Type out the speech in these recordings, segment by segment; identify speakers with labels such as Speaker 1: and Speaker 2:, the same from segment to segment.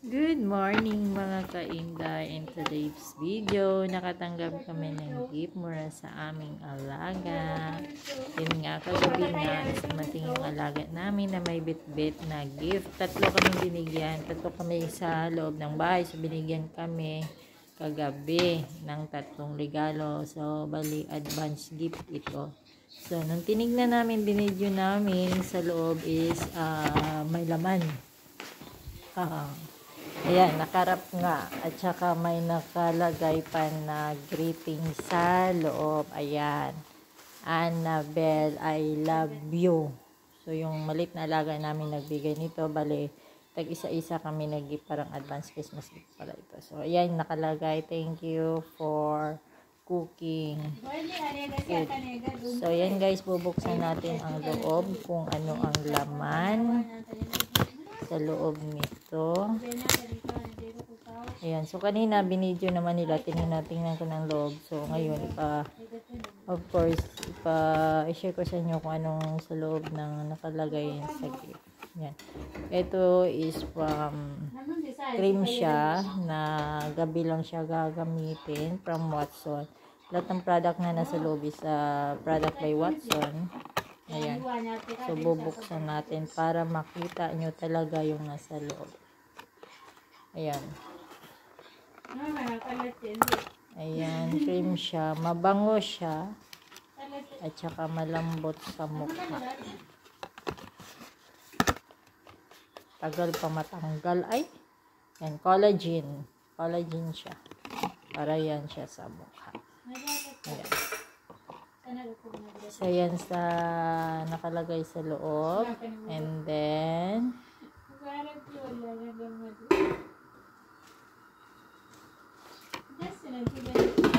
Speaker 1: Good morning mga kainday. In today's video, nakatanggap kami ng gift mula sa aming alaga. Yun nga, kagabi nga, dumating yung alaga namin na may bit-bit na gift. Tatlo kami binigyan. Tatlo kami sa loob ng bahay. So, binigyan kami kagabi ng tatlong regalo. So, bali, advance gift ito. So, nung tinignan namin, binidyo namin sa loob is may laman. Ayan, nakarap nga. At saka may nakalagay pa na greeting sa loob. Ayan. Annabelle, I love you. So, yung malit na alaga namin nagbigay nito. Bale, tag isa-isa kami nag-gift, parang advance Christmas gift pala ito. So, ayan, nakalagay. Thank you for cooking food. So, ayan guys, bubuksan natin ang loob kung ano ang laman sa loob nito. Ayan, so kanina binidyo naman nila, tingnan ko ng loob. So ngayon, of course, i-share ko sa inyo kung anong sa loob ng nakalagay sa gift. Ayan. Ito is from cream siya, na gabi lang siya gagamitin, from Watson. Lahat ng product na nasa loob is product by Watson. Ayan. So, bubuksan natin para makita nyo talaga yung nasa loob. Ayan. Ayan, cream siya. Mabango siya. At saka malambot sa mukha. Tagal pa matanggal. Ay, yan, collagen. Collagen siya. Para yan siya sa mukha. Ayan. So, yan sa nakalagay sa loob. And then,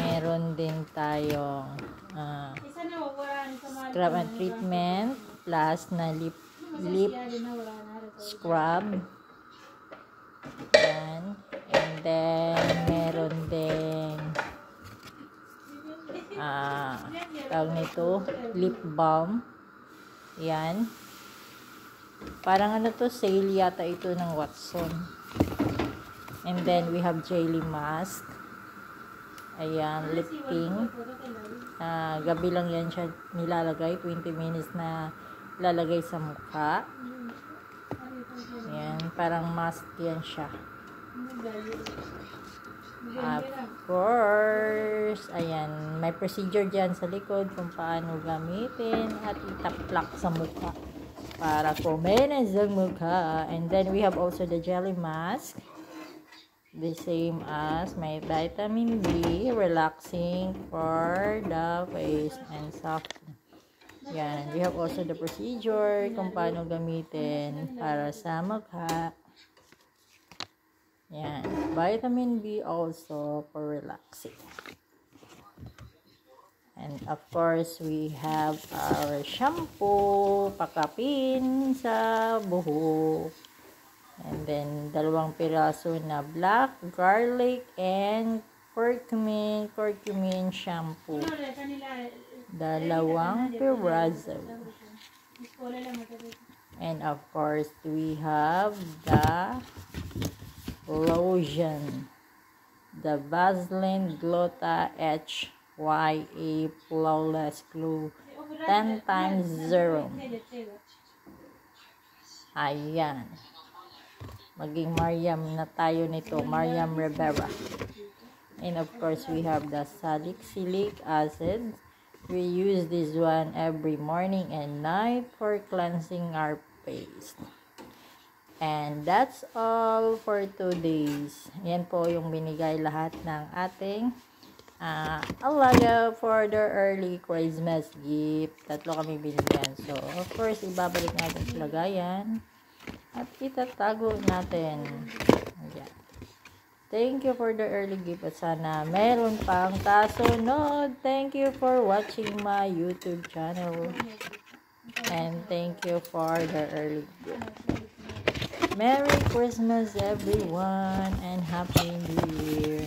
Speaker 1: meron din tayong scrub and treatment plus na lip scrub. Yan. And then, meron din tawag nito, lip balm. Yan. Parang ano to, sale yata ito ng Watson. And then, we have jelly mask. Ayan, lip pink. Gabi lang yan siya nilalagay. 20 minutes na lalagay sa mukha. Ayan, parang mask yan siya. Of course, ayan, may procedure dyan sa likod kung paano gamitin at itaplak sa mukha para kuminis ang mukha. And then, we have also the jelly mask. The same as my vitamin B, relaxing for the face and softening. Yan. We have also the procedure kung paano gamitin para sa mukha. Yan. Vitamin B also for relaxing. And of course, we have our shampoo, pakapin sa buhok. And then, 2 piraso na black garlic and curcumin shampoo. 2 piraso. And of course, we have the lotion. The Vaseline Gluta HYA Flawless Glue 10 times serum. Ayan. Maging Mariam na tayo nito. Mariam Rivera. And of course, we have the salicylic acid. We use this one every morning and night for cleansing our face. And that's all for today's. Yan po yung binigay lahat ng ating alaga for the early Christmas gift. 3 kami binigyan. So, of course, ibabalik natin sa lagayan. At itatago natin. Ayan. Thank you for the early gift. At sana meron pang kasunod. Thank you for watching my YouTube channel. And thank you for the early gift. Merry Christmas everyone and Happy New Year.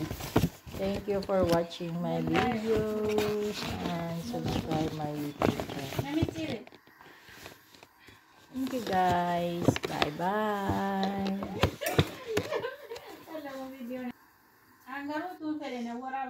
Speaker 1: Thank you for watching my videos and subscribe my YouTube channel. Thank you guys. Bye bye.
Speaker 2: Anggaru tu sere na wara